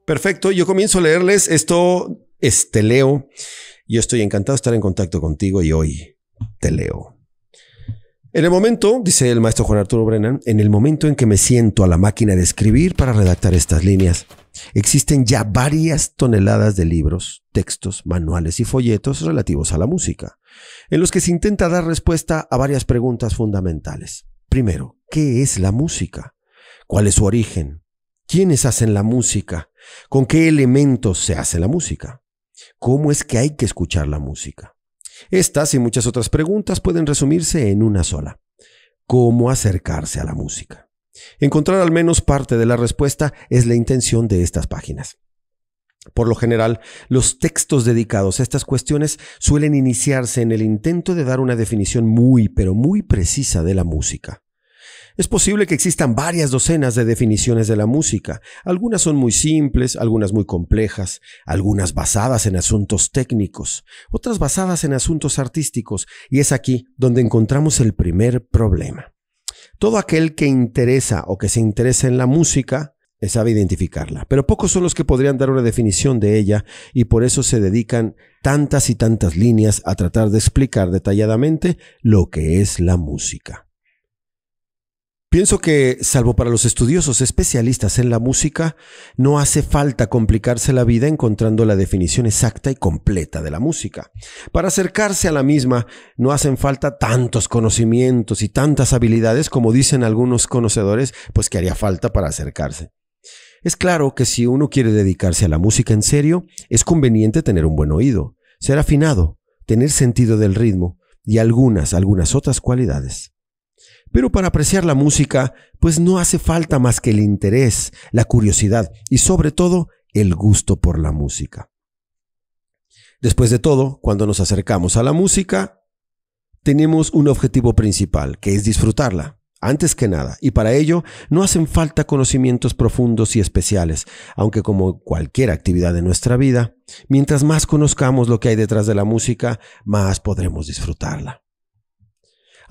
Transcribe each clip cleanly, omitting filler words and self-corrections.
Perfecto, yo comienzo a leerles. Esto es Te Leo. Yo estoy encantado de estar en contacto contigo y hoy te leo. En el momento, dice el maestro Juan Arturo Brennan, en el momento en que me siento a la máquina de escribir para redactar estas líneas, existen ya varias toneladas de libros, textos, manuales y folletos relativos a la música, en los que se intenta dar respuesta a varias preguntas fundamentales. Primero, ¿qué es la música? ¿Cuál es su origen? ¿Quiénes hacen la música? ¿Con qué elementos se hace la música? ¿Cómo es que hay que escuchar la música? Estas y muchas otras preguntas pueden resumirse en una sola. ¿Cómo acercarse a la música? Encontrar al menos parte de la respuesta es la intención de estas páginas. Por lo general, los textos dedicados a estas cuestiones suelen iniciarse en el intento de dar una definición pero muy precisa de la música. Es posible que existan varias docenas de definiciones de la música. Algunas son muy simples, algunas muy complejas, algunas basadas en asuntos técnicos, otras basadas en asuntos artísticos, y es aquí donde encontramos el primer problema. Todo aquel que interesa o que se interesa en la música sabe identificarla, pero pocos son los que podrían dar una definición de ella y por eso se dedican tantas y tantas líneas a tratar de explicar detalladamente lo que es la música. Pienso que, salvo para los estudiosos especialistas en la música, no hace falta complicarse la vida encontrando la definición exacta y completa de la música. Para acercarse a la misma no hacen falta tantos conocimientos y tantas habilidades como dicen algunos conocedores, pues que haría falta para acercarse. Es claro que si uno quiere dedicarse a la música en serio, es conveniente tener un buen oído, ser afinado, tener sentido del ritmo y algunas otras cualidades. Pero para apreciar la música, pues no hace falta más que el interés, la curiosidad y sobre todo el gusto por la música. Después de todo, cuando nos acercamos a la música, tenemos un objetivo principal, que es disfrutarla, antes que nada, y para ello no hacen falta conocimientos profundos y especiales, aunque como cualquier actividad de nuestra vida, mientras más conozcamos lo que hay detrás de la música, más podremos disfrutarla.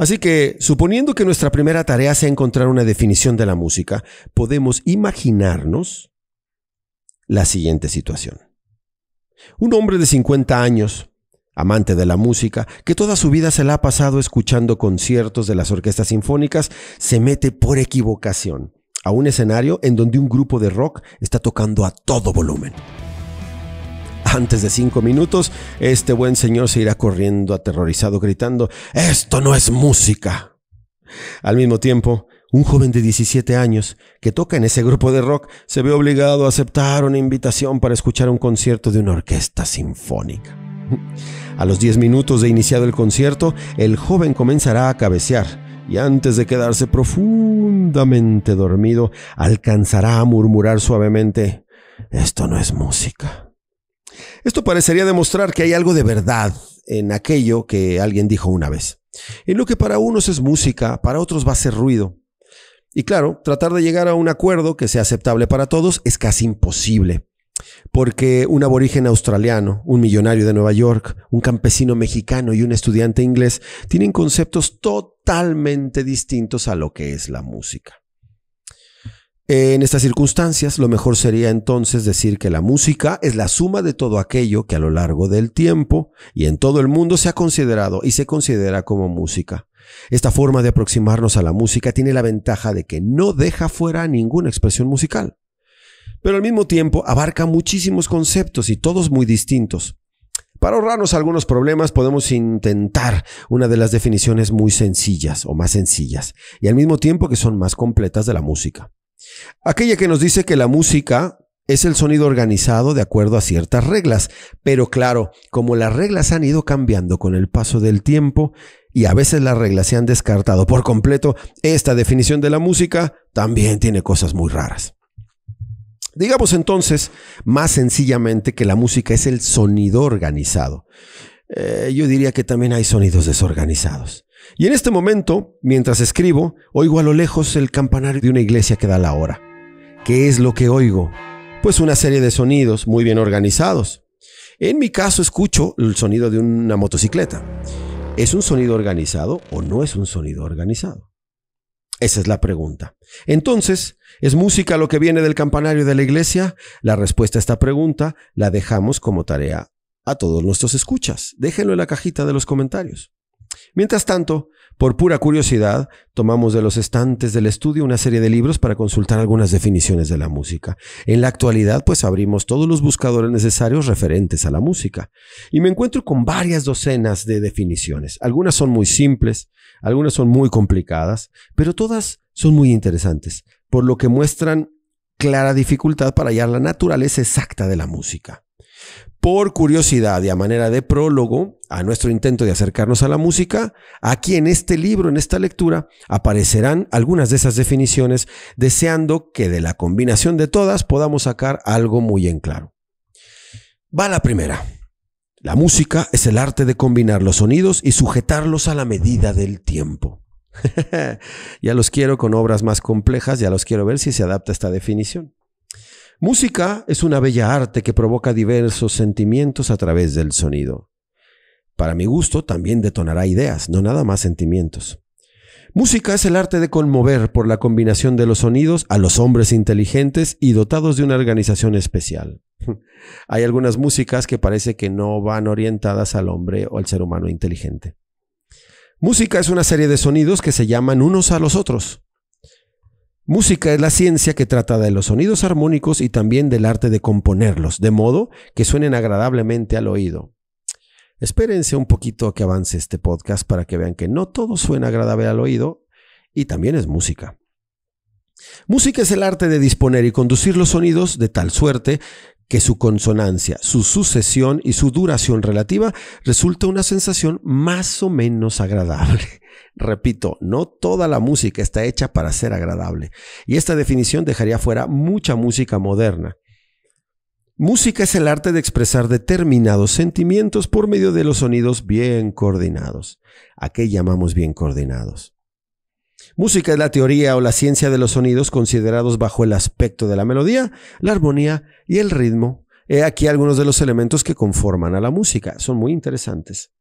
Así que, suponiendo que nuestra primera tarea sea encontrar una definición de la música, podemos imaginarnos la siguiente situación. Un hombre de 50 años, amante de la música, que toda su vida se la ha pasado escuchando conciertos de las orquestas sinfónicas, se mete por equivocación a un escenario en donde un grupo de rock está tocando a todo volumen. Antes de 5 minutos, este buen señor se irá corriendo aterrorizado gritando: ¡esto no es música! Al mismo tiempo, un joven de 17 años que toca en ese grupo de rock se ve obligado a aceptar una invitación para escuchar un concierto de una orquesta sinfónica. A los 10 minutos de iniciado el concierto, el joven comenzará a cabecear y antes de quedarse profundamente dormido, alcanzará a murmurar suavemente: «Esto no es música». Esto parecería demostrar que hay algo de verdad en aquello que alguien dijo una vez. En lo que para unos es música, para otros va a ser ruido. Y claro, tratar de llegar a un acuerdo que sea aceptable para todos es casi imposible. Porque un aborigen australiano, un millonario de Nueva York, un campesino mexicano y un estudiante inglés tienen conceptos totalmente distintos a lo que es la música. En estas circunstancias, lo mejor sería entonces decir que la música es la suma de todo aquello que a lo largo del tiempo y en todo el mundo se ha considerado y se considera como música. Esta forma de aproximarnos a la música tiene la ventaja de que no deja fuera ninguna expresión musical, pero al mismo tiempo abarca muchísimos conceptos y todos muy distintos. Para ahorrarnos algunos problemas podemos intentar una de las definiciones muy sencillas o más sencillas y al mismo tiempo que son más completas de la música. Aquella que nos dice que la música es el sonido organizado de acuerdo a ciertas reglas, pero claro, como las reglas han ido cambiando con el paso del tiempo y a veces las reglas se han descartado por completo, esta definición de la música también tiene cosas muy raras. Digamos entonces, más sencillamente, que la música es el sonido organizado. Yo diría que también hay sonidos desorganizados. Y en este momento, mientras escribo, oigo a lo lejos el campanario de una iglesia que da la hora. ¿Qué es lo que oigo? Pues una serie de sonidos muy bien organizados. En mi caso escucho el sonido de una motocicleta. ¿Es un sonido organizado o no es un sonido organizado? Esa es la pregunta. Entonces, ¿es música lo que viene del campanario de la iglesia? La respuesta a esta pregunta la dejamos como tarea a todos nuestros escuchas. Déjenlo en la cajita de los comentarios. Mientras tanto, por pura curiosidad, tomamos de los estantes del estudio una serie de libros para consultar algunas definiciones de la música. En la actualidad, pues abrimos todos los buscadores necesarios referentes a la música. Y me encuentro con varias docenas de definiciones. Algunas son muy simples, algunas son muy complicadas, pero todas son muy interesantes, por lo que muestran clara dificultad para hallar la naturaleza exacta de la música. Por curiosidad y a manera de prólogo a nuestro intento de acercarnos a la música, aquí en este libro, en esta lectura, aparecerán algunas de esas definiciones, deseando que de la combinación de todas podamos sacar algo muy en claro. Va la primera. La música es el arte de combinar los sonidos y sujetarlos a la medida del tiempo. Ya los quiero con obras más complejas, ya los quiero ver si se adapta a esta definición. Música es una bella arte que provoca diversos sentimientos a través del sonido. Para mi gusto, también detonará ideas, no nada más sentimientos. Música es el arte de conmover por la combinación de los sonidos a los hombres inteligentes y dotados de una organización especial. Hay algunas músicas que parece que no van orientadas al hombre o al ser humano inteligente. Música es una serie de sonidos que se llaman unos a los otros. Música es la ciencia que trata de los sonidos armónicos y también del arte de componerlos, de modo que suenen agradablemente al oído. Espérense un poquito a que avance este podcast para que vean que no todo suena agradable al oído y también es música. Música es el arte de disponer y conducir los sonidos de tal suerte que su consonancia, su sucesión y su duración relativa resulta una sensación más o menos agradable. Repito, no toda la música está hecha para ser agradable, y esta definición dejaría fuera mucha música moderna. Música es el arte de expresar determinados sentimientos por medio de los sonidos bien coordinados. ¿A qué llamamos bien coordinados? Música es la teoría o la ciencia de los sonidos considerados bajo el aspecto de la melodía, la armonía y el ritmo. He aquí algunos de los elementos que conforman a la música. Son muy interesantes.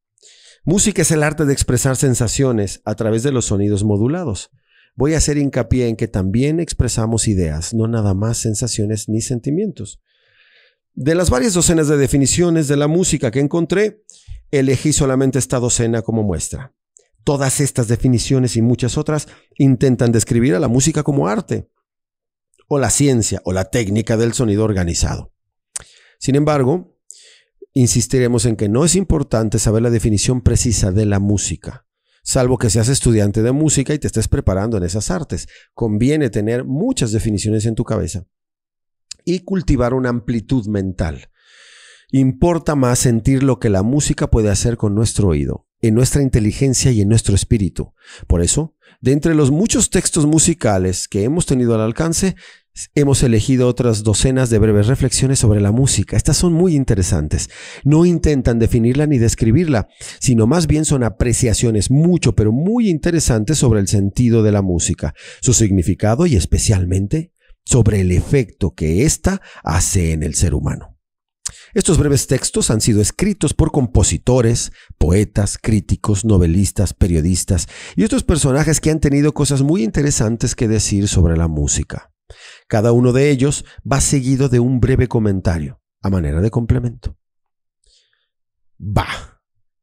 Música es el arte de expresar sensaciones a través de los sonidos modulados. Voy a hacer hincapié en que también expresamos ideas, no nada más sensaciones ni sentimientos. De las varias docenas de definiciones de la música que encontré, elegí solamente esta docena como muestra. Todas estas definiciones y muchas otras intentan describir a la música como arte, o la ciencia, o la técnica del sonido organizado. Sin embargo, insistiremos en que no es importante saber la definición precisa de la música, salvo que seas estudiante de música y te estés preparando en esas artes. Conviene tener muchas definiciones en tu cabeza y cultivar una amplitud mental. Importa más sentir lo que la música puede hacer con nuestro oído, en nuestra inteligencia y en nuestro espíritu. Por eso, de entre los muchos textos musicales que hemos tenido al alcance, hemos elegido otras docenas de breves reflexiones sobre la música. Estas son muy interesantes. No intentan definirla ni describirla, sino más bien son apreciaciones pero muy interesantes sobre el sentido de la música, su significado y especialmente sobre el efecto que ésta hace en el ser humano. Estos breves textos han sido escritos por compositores, poetas, críticos, novelistas, periodistas y otros personajes que han tenido cosas muy interesantes que decir sobre la música. Cada uno de ellos va seguido de un breve comentario, a manera de complemento.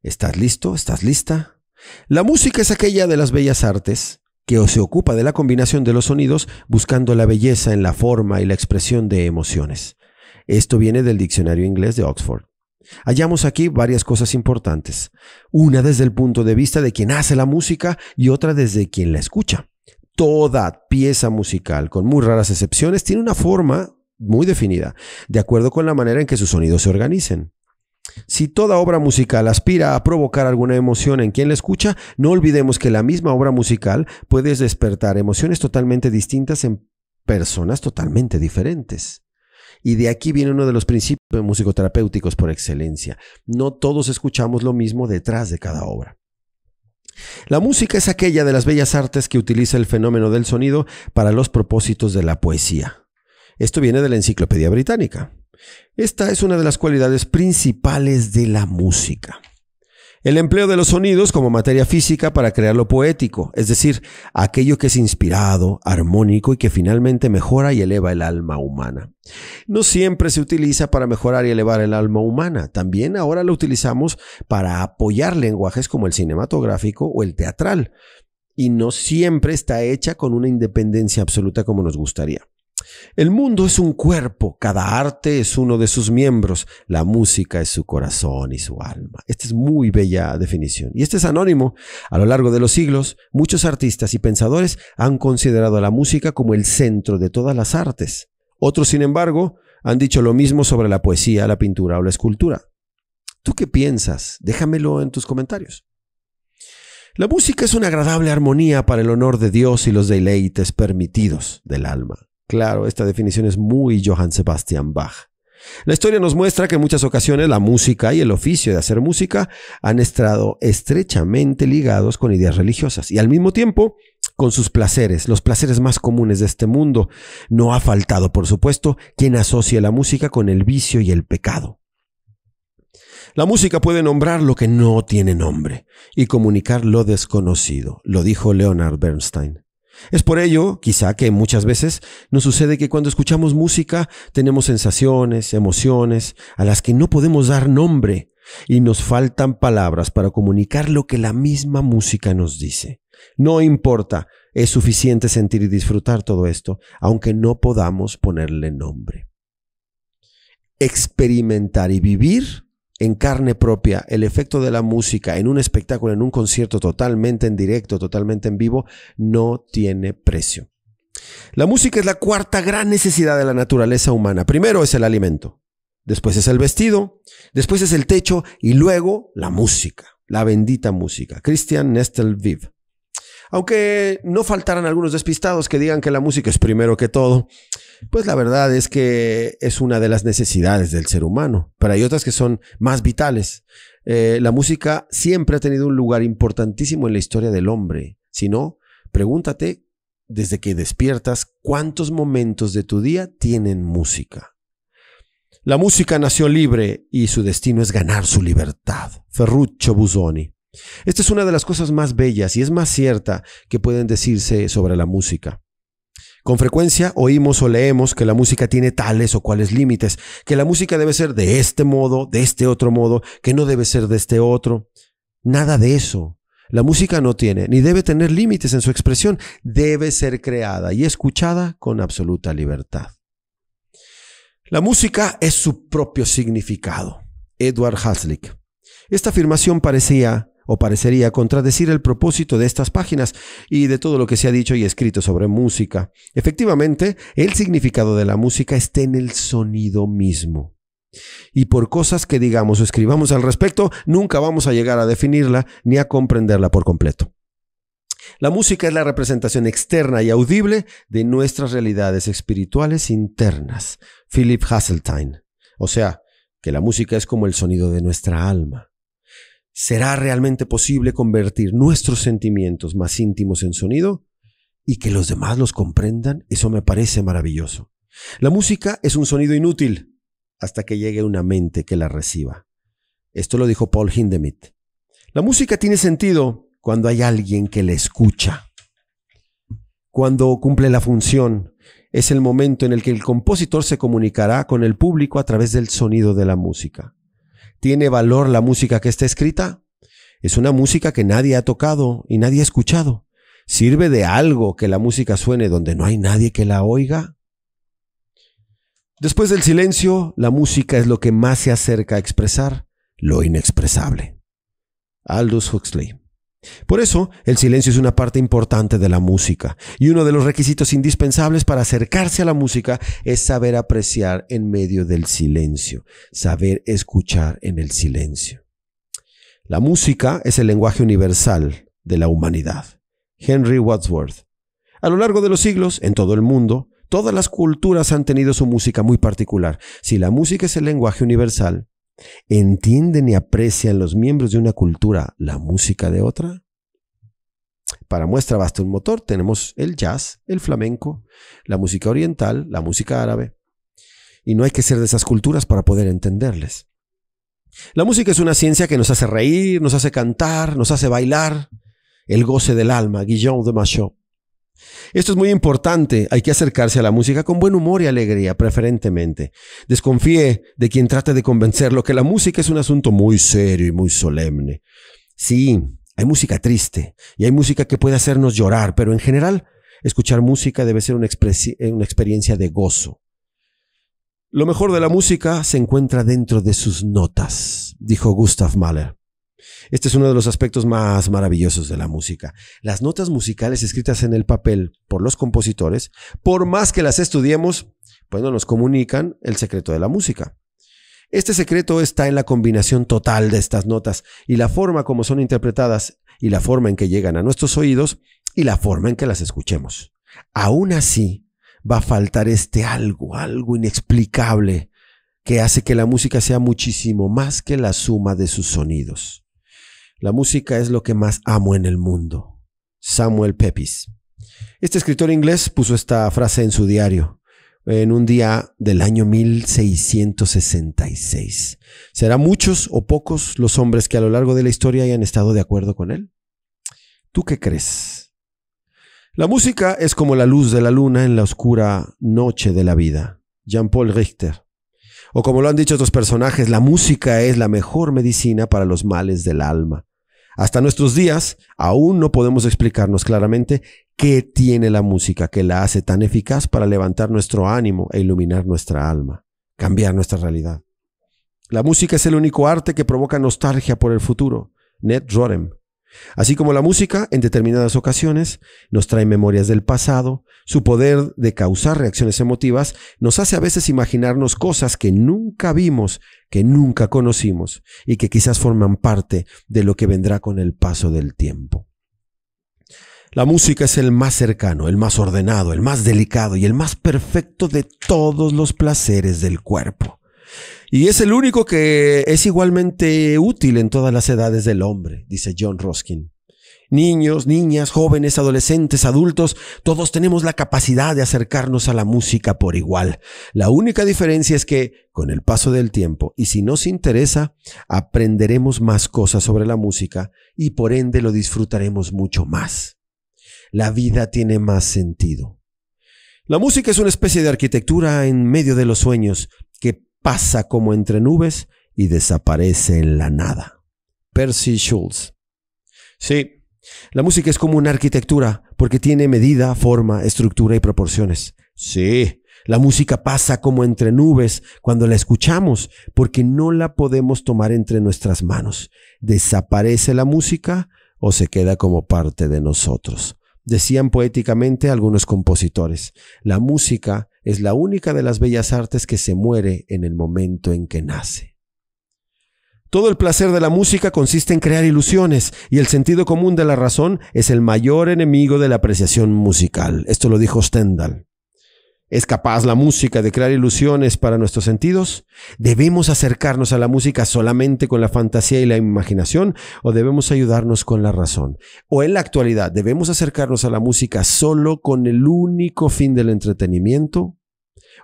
¿Estás listo? ¿Estás lista? La música es aquella de las bellas artes que se ocupa de la combinación de los sonidos buscando la belleza en la forma y la expresión de emociones. Esto viene del diccionario inglés de Oxford. Hallamos aquí varias cosas importantes. Una desde el punto de vista de quien hace la música y otra desde quien la escucha. Toda pieza musical, con muy raras excepciones, tiene una forma muy definida, de acuerdo con la manera en que sus sonidos se organicen. Si toda obra musical aspira a provocar alguna emoción en quien la escucha, no olvidemos que la misma obra musical puede despertar emociones totalmente distintas en personas totalmente diferentes. Y de aquí viene uno de los principios musicoterapéuticos por excelencia. No todos escuchamos lo mismo detrás de cada obra. La música es aquella de las bellas artes que utiliza el fenómeno del sonido para los propósitos de la poesía. Esto viene de la Enciclopedia Británica. Esta es una de las cualidades principales de la música. El empleo de los sonidos como materia física para crear lo poético, es decir, aquello que es inspirado, armónico y que finalmente mejora y eleva el alma humana. No siempre se utiliza para mejorar y elevar el alma humana, también ahora lo utilizamos para apoyar lenguajes como el cinematográfico o el teatral, y no siempre está hecha con una independencia absoluta como nos gustaría. El mundo es un cuerpo, cada arte es uno de sus miembros, la música es su corazón y su alma. Esta es muy bella definición. Y este es anónimo. A lo largo de los siglos, muchos artistas y pensadores han considerado a la música como el centro de todas las artes. Otros, sin embargo, han dicho lo mismo sobre la poesía, la pintura o la escultura. ¿Tú qué piensas? Déjamelo en tus comentarios. La música es una agradable armonía para el honor de Dios y los deleites permitidos del alma. Claro, esta definición es muy Johann Sebastian Bach. La historia nos muestra que en muchas ocasiones la música y el oficio de hacer música han estado estrechamente ligados con ideas religiosas y al mismo tiempo con sus placeres, los placeres más comunes de este mundo. No ha faltado, por supuesto, quien asocie la música con el vicio y el pecado. La música puede nombrar lo que no tiene nombre y comunicar lo desconocido, lo dijo Leonard Bernstein. Es por ello, quizá, que muchas veces nos sucede que cuando escuchamos música tenemos sensaciones, emociones a las que no podemos dar nombre y nos faltan palabras para comunicar lo que la misma música nos dice. No importa, es suficiente sentir y disfrutar todo esto, aunque no podamos ponerle nombre. Experimentar y vivir en carne propia el efecto de la música en un espectáculo, en un concierto totalmente en directo, totalmente en vivo, no tiene precio. La música es la cuarta gran necesidad de la naturaleza humana. Primero es el alimento, después es el vestido, después es el techo y luego la música, la bendita música. Christian Nestelviv. Aunque no faltaran algunos despistados que digan que la música es primero que todo, pues la verdad es que es una de las necesidades del ser humano, pero hay otras que son más vitales. La música siempre ha tenido un lugar importantísimo en la historia del hombre. Si no, pregúntate desde que despiertas cuántos momentos de tu día tienen música. La música nació libre y su destino es ganar su libertad. Ferruccio Busoni. Esta es una de las cosas más bellas y es más cierta que pueden decirse sobre la música. Con frecuencia oímos o leemos que la música tiene tales o cuales límites, que la música debe ser de este modo, de este otro modo, que no debe ser de este otro. Nada de eso. La música no tiene ni debe tener límites en su expresión, debe ser creada y escuchada con absoluta libertad. La música es su propio significado. Edward Haslick. Esta afirmación parecería contradecir el propósito de estas páginas y de todo lo que se ha dicho y escrito sobre música. Efectivamente, el significado de la música está en el sonido mismo. Y por cosas que digamos o escribamos al respecto, nunca vamos a llegar a definirla ni a comprenderla por completo. La música es la representación externa y audible de nuestras realidades espirituales internas. Philip Hasseltine. O sea, que la música es como el sonido de nuestra alma. ¿Será realmente posible convertir nuestros sentimientos más íntimos en sonido y que los demás los comprendan? Eso me parece maravilloso. La música es un sonido inútil hasta que llegue una mente que la reciba. Esto lo dijo Paul Hindemith. La música tiene sentido cuando hay alguien que la escucha. Cuando cumple la función, es el momento en el que el compositor se comunicará con el público a través del sonido de la música. ¿Tiene valor la música que está escrita? Es una música que nadie ha tocado y nadie ha escuchado. ¿Sirve de algo que la música suene donde no hay nadie que la oiga? Después del silencio, la música es lo que más se acerca a expresar lo inexpresable. Aldous Huxley. Por eso, el silencio es una parte importante de la música y uno de los requisitos indispensables para acercarse a la música es saber apreciar en medio del silencio, saber escuchar en el silencio. La música es el lenguaje universal de la humanidad. Henry Wadsworth. A lo largo de los siglos, en todo el mundo, todas las culturas han tenido su música muy particular. Si la música es el lenguaje universal, ¿entienden y aprecian los miembros de una cultura la música de otra? Para muestra basta un motor. Tenemos el jazz, el flamenco, la música oriental, la música árabe. Y no hay que ser de esas culturas para poder entenderles. La música es una ciencia que nos hace reír, nos hace cantar, nos hace bailar. El goce del alma, Guillaume de Machaut. Esto es muy importante, hay que acercarse a la música con buen humor y alegría, preferentemente. Desconfíe de quien trate de convencerlo que la música es un asunto muy serio y muy solemne. Sí, hay música triste y hay música que puede hacernos llorar, pero en general, escuchar música debe ser una experiencia de gozo. Lo mejor de la música se encuentra dentro de sus notas, dijo Gustav Mahler. Este es uno de los aspectos más maravillosos de la música. Las notas musicales escritas en el papel por los compositores, por más que las estudiemos, pues no nos comunican el secreto de la música. Este secreto está en la combinación total de estas notas y la forma como son interpretadas y la forma en que llegan a nuestros oídos y la forma en que las escuchemos. Aún así, va a faltar algo inexplicable que hace que la música sea muchísimo más que la suma de sus sonidos. La música es lo que más amo en el mundo. Samuel Pepys. Este escritor inglés puso esta frase en su diario en un día del año 1666. ¿Serán muchos o pocos los hombres que a lo largo de la historia hayan estado de acuerdo con él? ¿Tú qué crees? La música es como la luz de la luna en la oscura noche de la vida. Jean-Paul Richter. O como lo han dicho otros personajes, la música es la mejor medicina para los males del alma. Hasta nuestros días, aún no podemos explicarnos claramente qué tiene la música que la hace tan eficaz para levantar nuestro ánimo e iluminar nuestra alma, cambiar nuestra realidad. La música es el único arte que provoca nostalgia por el futuro. Ned Rorem. Así como la música, en determinadas ocasiones, nos trae memorias del pasado, su poder de causar reacciones emotivas nos hace a veces imaginarnos cosas que nunca vimos, que nunca conocimos y que quizás forman parte de lo que vendrá con el paso del tiempo. La música es el más cercano, el más ordenado, el más delicado y el más perfecto de todos los placeres del cuerpo. Y es el único que es igualmente útil en todas las edades del hombre, dice John Ruskin. Niños, niñas, jóvenes, adolescentes, adultos, todos tenemos la capacidad de acercarnos a la música por igual. La única diferencia es que, con el paso del tiempo, y si nos interesa, aprenderemos más cosas sobre la música y por ende lo disfrutaremos mucho más. La vida tiene más sentido. La música es una especie de arquitectura en medio de los sueños que pasa como entre nubes y desaparece en la nada. Percy Schulz. Sí, la música es como una arquitectura porque tiene medida, forma, estructura y proporciones. Sí, la música pasa como entre nubes cuando la escuchamos porque no la podemos tomar entre nuestras manos. ¿Desaparece la música o se queda como parte de nosotros? Decían poéticamente algunos compositores, la música es la única de las bellas artes que se muere en el momento en que nace. Todo el placer de la música consiste en crear ilusiones y el sentido común de la razón es el mayor enemigo de la apreciación musical. Esto lo dijo Stendhal. ¿Es capaz la música de crear ilusiones para nuestros sentidos? ¿Debemos acercarnos a la música solamente con la fantasía y la imaginación o debemos ayudarnos con la razón? ¿O en la actualidad debemos acercarnos a la música solo con el único fin del entretenimiento?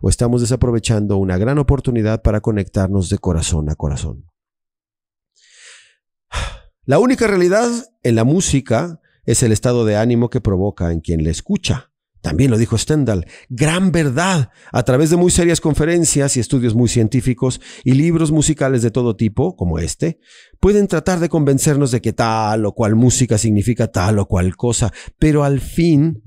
¿O estamos desaprovechando una gran oportunidad para conectarnos de corazón a corazón? La única realidad en la música es el estado de ánimo que provoca en quien la escucha. También lo dijo Stendhal, gran verdad, a través de muy serias conferencias y estudios muy científicos y libros musicales de todo tipo, como este, pueden tratar de convencernos de que tal o cual música significa tal o cual cosa, pero al final,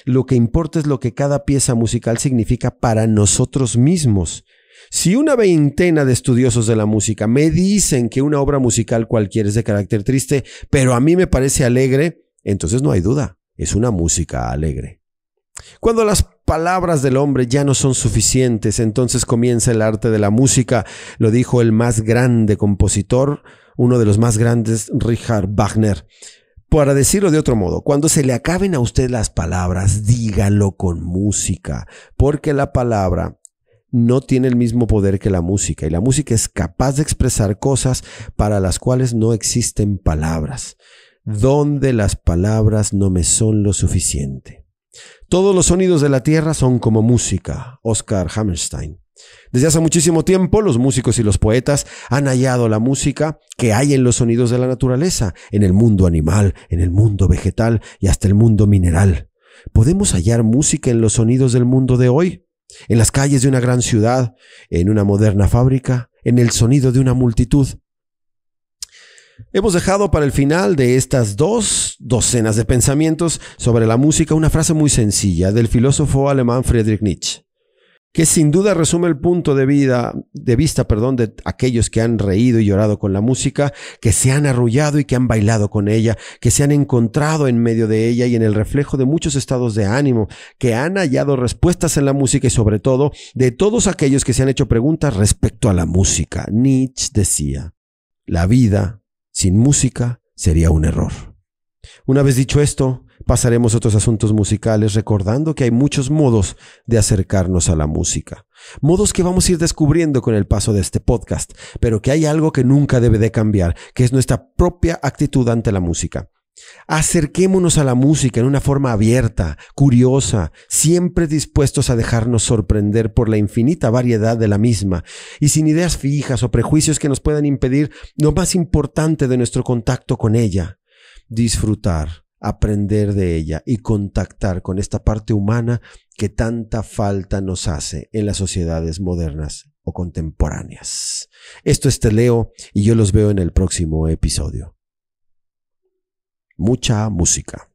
lo que importa es lo que cada pieza musical significa para nosotros mismos. Si una veintena de estudiosos de la música me dicen que una obra musical cualquiera es de carácter triste, pero a mí me parece alegre, entonces no hay duda. Es una música alegre. Cuando las palabras del hombre ya no son suficientes, entonces comienza el arte de la música, lo dijo el más grande compositor, uno de los más grandes, Richard Wagner. Para decirlo de otro modo, cuando se le acaben a usted las palabras, dígalo con música, porque la palabra no tiene el mismo poder que la música, y la música es capaz de expresar cosas para las cuales no existen palabras. Donde las palabras no me son lo suficiente. Todos los sonidos de la tierra son como música. Oscar Hammerstein. Desde hace muchísimo tiempo, los músicos y los poetas han hallado la música que hay en los sonidos de la naturaleza, en el mundo animal, en el mundo vegetal y hasta el mundo mineral. ¿Podemos hallar música en los sonidos del mundo de hoy? En las calles de una gran ciudad, en una moderna fábrica, en el sonido de una multitud. Hemos dejado para el final de estas 2 docenas de pensamientos sobre la música una frase muy sencilla del filósofo alemán Friedrich Nietzsche, que sin duda resume el punto de vista de aquellos que han reído y llorado con la música, que se han arrullado y que han bailado con ella, que se han encontrado en medio de ella y en el reflejo de muchos estados de ánimo, que han hallado respuestas en la música y sobre todo de todos aquellos que se han hecho preguntas respecto a la música. Nietzsche decía, la vida sin música sería un error. Una vez dicho esto, pasaremos a otros asuntos musicales recordando que hay muchos modos de acercarnos a la música. Modos que vamos a ir descubriendo con el paso de este podcast, pero que hay algo que nunca debe de cambiar, que es nuestra propia actitud ante la música. Acerquémonos a la música en una forma abierta, curiosa, siempre dispuestos a dejarnos sorprender por la infinita variedad de la misma y sin ideas fijas o prejuicios que nos puedan impedir lo más importante de nuestro contacto con ella: disfrutar, aprender de ella y contactar con esta parte humana que tanta falta nos hace en las sociedades modernas o contemporáneas. Esto es Te Leo y yo los veo en el próximo episodio. Mucha música.